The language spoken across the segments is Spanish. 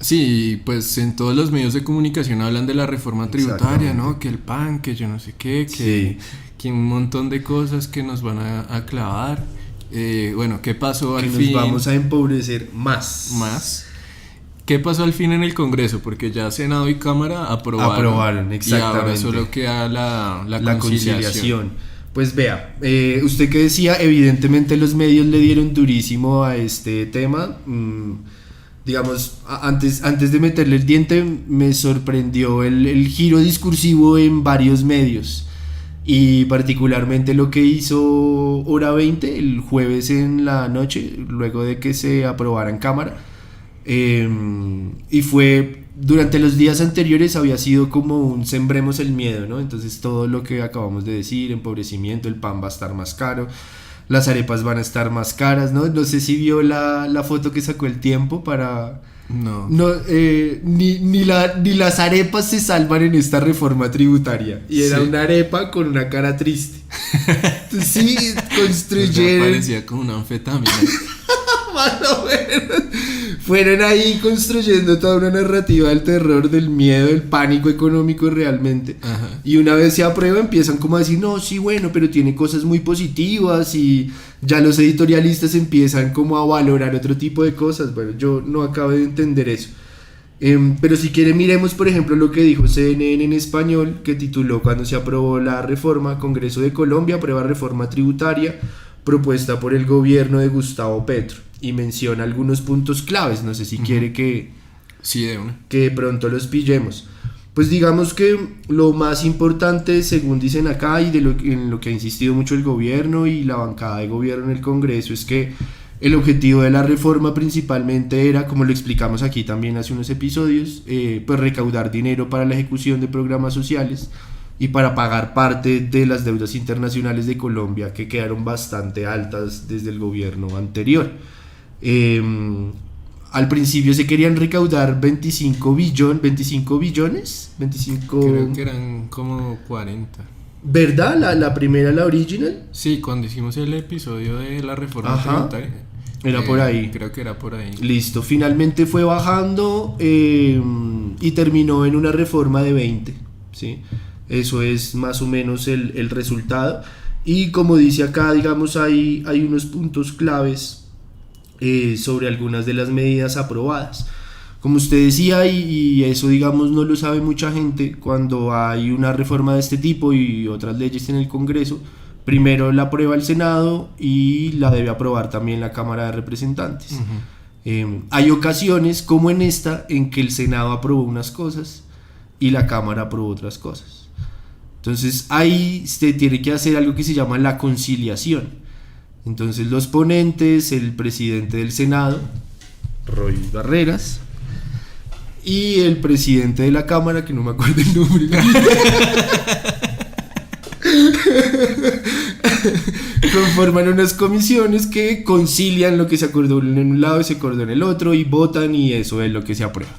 Sí, pues en todos los medios de comunicación hablan de la reforma tributaria, ¿no? Que el PAN, que yo no sé qué, Sí. que un montón de cosas que nos van a clavar. Bueno, ¿qué pasó Que al nos fin? vamos a empobrecer más. Más. ¿Qué pasó al fin en el Congreso? Porque ya Senado y Cámara aprobaron. Exactamente. Y ahora solo queda la conciliación. Pues vea, usted que decía, evidentemente los medios le dieron durísimo a este tema. Digamos, antes de meterle el diente, me sorprendió el giro discursivo en varios medios. Y particularmente lo que hizo Hora 20 el jueves en la noche, luego de que se aprobara en Cámara. Y fue durante los días anteriores había sido como un sembremos el miedo, ¿no? Entonces todo lo que acabamos de decir, empobrecimiento, el pan va a estar más caro, las arepas van a estar más caras, ¿no? No sé si vio la foto que sacó El Tiempo para... No. Ni las arepas se salvan en esta reforma tributaria. Y era Sí. una arepa con una cara triste. Entonces, sí, construyeron... Parecía como una anfetamina. Más o menos. Fueron ahí construyendo toda una narrativa del terror, del miedo, del pánico económico realmente. Ajá. Y una vez se aprueba empiezan como a decir, no, sí, bueno, pero tiene cosas muy positivas y ya los editorialistas empiezan como a valorar otro tipo de cosas. Bueno, yo no acabo de entender eso. Pero si quiere miremos por ejemplo lo que dijo CNN en español, que tituló cuando se aprobó la reforma: Congreso de Colombia aprueba reforma tributaria propuesta por el gobierno de Gustavo Petro, y menciona algunos puntos claves. No sé si quiere Sí, de una. que de pronto los pillemos. Pues digamos que lo más importante, según dicen acá, y en lo que ha insistido mucho el gobierno y la bancada de gobierno en el Congreso, es que el objetivo de la reforma principalmente era, como lo explicamos aquí también hace unos episodios, pues recaudar dinero para la ejecución de programas sociales y para pagar parte de las deudas internacionales de Colombia, que quedaron bastante altas desde el gobierno anterior. Al principio se querían recaudar 25 billones, Creo que eran como 40. ¿Verdad? La primera, la original. Sí, cuando hicimos el episodio de la reforma Ajá. tributaria. Era por ahí. Creo que era por ahí. Listo, finalmente fue bajando y terminó en una reforma de 20, ¿sí? Eso es más o menos el resultado. Y como dice acá, digamos, hay unos puntos claves sobre algunas de las medidas aprobadas. Como usted decía, y eso digamos no lo sabe mucha gente, cuando hay una reforma de este tipo y otras leyes en el Congreso, primero la aprueba el Senado y la debe aprobar también la Cámara de Representantes. Hay ocasiones, como en esta, en que el Senado aprobó unas cosas y la Cámara aprobó otras cosas. Entonces ahí se tiene que hacer algo que se llama la conciliación. Entonces los ponentes, el presidente del Senado, Roy Barreras, y el presidente de la Cámara, que no me acuerdo el nombre, conforman unas comisiones que concilian lo que se acordó en un lado y se acordó en el otro, y votan, y eso es lo que se aprueba.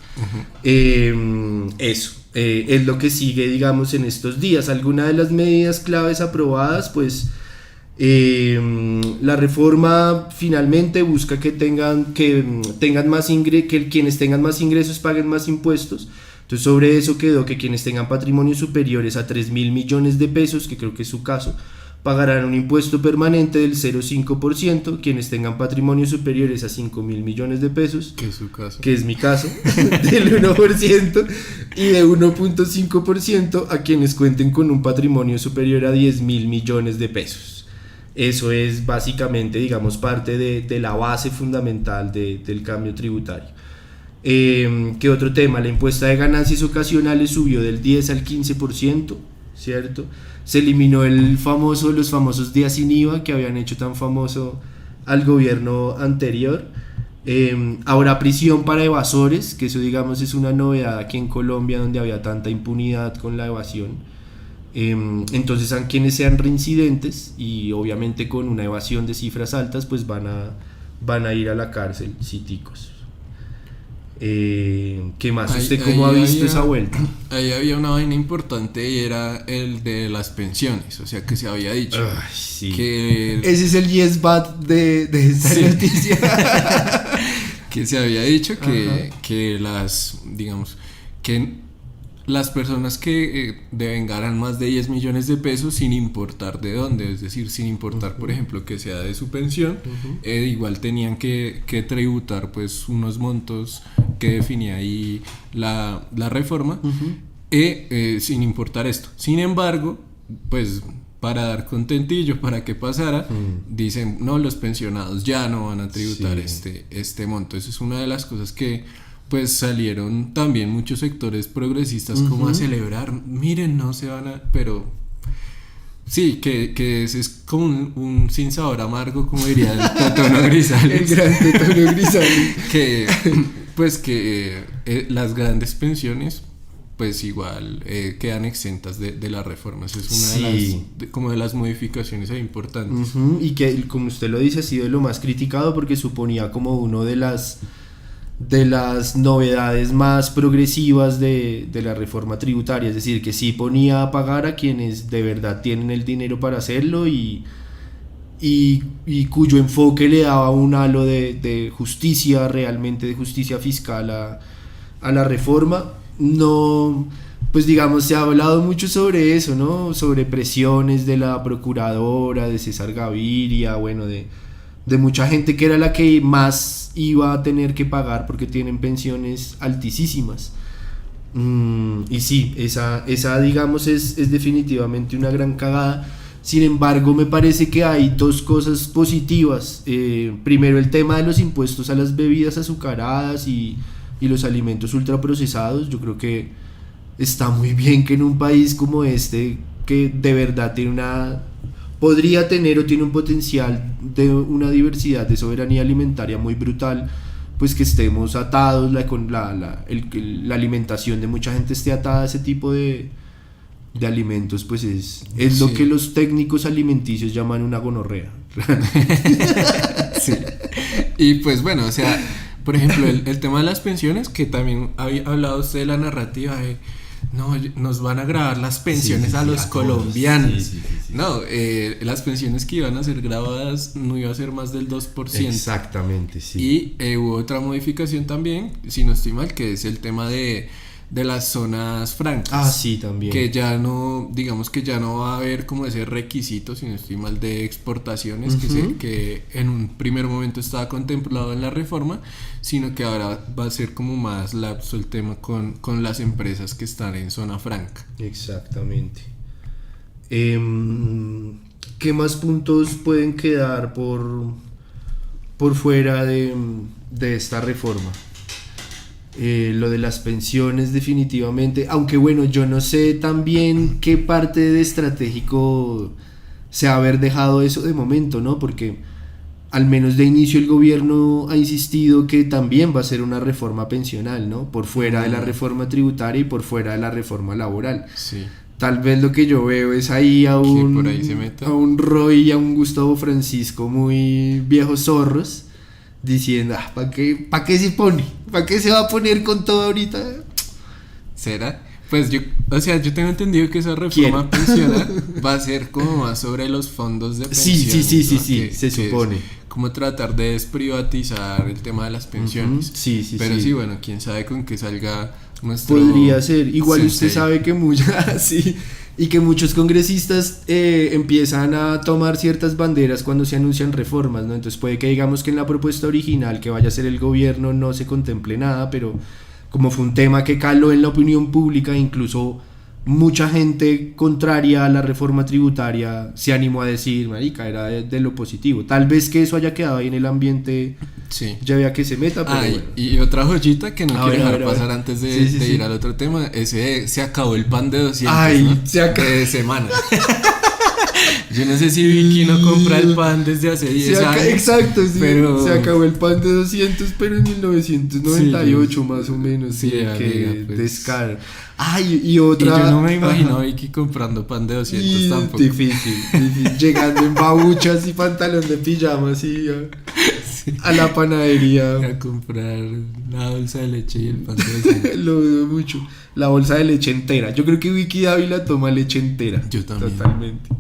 Eso es lo que sigue, digamos, en estos días. Algunas de las medidas claves aprobadas, pues la reforma finalmente busca que tengan más que quienes tengan más ingresos paguen más impuestos. Entonces sobre eso quedó que quienes tengan patrimonios superiores a 3.000 millones de pesos, que creo que es su caso, pagarán un impuesto permanente del 0,5%, quienes tengan patrimonios superiores a 5.000 millones de pesos, Que es su caso. que es mi caso, del 1%, y de 1,5% a quienes cuenten con un patrimonio superior a 10.000 millones de pesos. Eso es básicamente, digamos, parte de la base fundamental del cambio tributario. ¿Qué otro tema? La impuesta de ganancias ocasionales subió del 10 al 15%, ¿cierto? Se eliminó los famosos días sin IVA que habían hecho tan famoso al gobierno anterior. Ahora prisión para evasores, que eso digamos es una novedad aquí en Colombia, donde había tanta impunidad con la evasión. Entonces a quienes sean reincidentes y obviamente con una evasión de cifras altas, pues van a ir a la cárcel, citicos. ¿Qué más? ¿Usted cómo ha visto esa vuelta? Ahí había una vaina importante y era el de las pensiones. O sea que se había dicho sí. que ese es el yes but de esta noticia. que se había dicho Ajá. que las, digamos, que las personas que devengaran más de 10 millones de pesos sin importar de dónde, es decir, sin importar, por ejemplo, que sea de su pensión, igual tenían que tributar pues unos montos que definía ahí la reforma, sin importar esto. Sin embargo, pues para dar contentillo, para que pasara, dicen, no, los pensionados ya no van a tributar este monto. Eso es una de las cosas que pues salieron también muchos sectores progresistas como a celebrar, miren, no se van a, pero sí, que es como un sinsabor amargo, como diría el Tono Grisales. El gran Tono Grisales. Que pues que las grandes pensiones pues igual quedan exentas de la reforma. Esa es una como de las modificaciones ahí importantes. Y que, como usted lo dice, ha sido lo más criticado porque suponía como uno de las novedades más progresivas de la reforma tributaria, es decir, que sí ponía a pagar a quienes de verdad tienen el dinero para hacerlo y cuyo enfoque le daba un halo de justicia, realmente de justicia fiscal a la reforma. No, pues digamos, se ha hablado mucho sobre eso, ¿no? Sobre presiones de la procuradora, de César Gaviria, bueno, de mucha gente que era la que más iba a tener que pagar porque tienen pensiones altísimas. Y sí, esa digamos es definitivamente una gran cagada. Sin embargo, me parece que hay dos cosas positivas. Primero, el tema de los impuestos a las bebidas azucaradas y los alimentos ultraprocesados. Yo creo que está muy bien que en un país como este, que de verdad podría tener o tiene un potencial de una diversidad de soberanía alimentaria muy brutal, pues que estemos atados, la alimentación de mucha gente esté atada a ese tipo de alimentos, pues es lo que los técnicos alimenticios llaman una gonorrea. Sí. Y pues bueno, o sea, por ejemplo, el tema de las pensiones, que también había hablado usted de la narrativa de no, nos van a grabar las pensiones a los colombianos. Sí. No, las pensiones que iban a ser grabadas no iba a ser más del 2%. Exactamente, sí. Y hubo otra modificación también, si no estoy mal, que es el tema de las zonas francas. Ah, sí, también. Que ya no, digamos que ya no va a haber como ese requisito, si no estoy mal, de exportaciones que en un primer momento estaba contemplado en la reforma, sino que ahora va a ser como más lapso el tema con las empresas que están en zona franca. Exactamente. ¿Qué más puntos pueden quedar por fuera de esta reforma? Lo de las pensiones definitivamente, aunque bueno, yo no sé también qué parte de estratégico se ha haber dejado eso de momento, ¿no? Porque al menos de inicio el gobierno ha insistido que también va a ser una reforma pensional, ¿no? Por fuera de la reforma tributaria y por fuera de la reforma laboral. Sí. Tal vez lo que yo veo es ahí a un Roy y a un Gustavo Francisco muy viejos zorros diciendo, ¿para qué se pone? ¿Para qué se va a poner con todo ahorita? ¿Será? Pues yo tengo entendido que esa reforma pensional va a ser como más sobre los fondos de pensiones. Sí, se supone. Como tratar de desprivatizar el tema de las pensiones. Pero sí, bueno, quién sabe con qué salga nuestro... Podría ser. Igual sensei. usted sabe que y que muchos congresistas empiezan a tomar ciertas banderas cuando se anuncian reformas, ¿no? Entonces puede que digamos que en la propuesta original que vaya a ser el gobierno no se contemple nada, pero como fue un tema que caló en la opinión pública, incluso mucha gente contraria a la reforma tributaria se animó a decir, marica, era de lo positivo. Tal vez que eso haya quedado ahí en el ambiente, ya vea que se meta, pero bueno. Y otra joyita que no quiero dejar pasar antes de ir al otro tema, se acabó el pan de 200, ¿no? De semana. Yo no sé si Vicky no compra el pan desde hace 10 años. Exacto, sí. Pero... se acabó el pan de 200, pero en 1998 más o menos. Sí, que amiga, pues... descaro. Y otra... Y yo no me imagino a Vicky comprando pan de 200 tampoco. Difícil. Llegando en babuchas y pantalón de pijama así a la panadería. A comprar la bolsa de leche y el pan de 200. Lo dudo mucho. La bolsa de leche entera. Yo creo que Vicky Dávila toma leche entera. Yo también. Totalmente.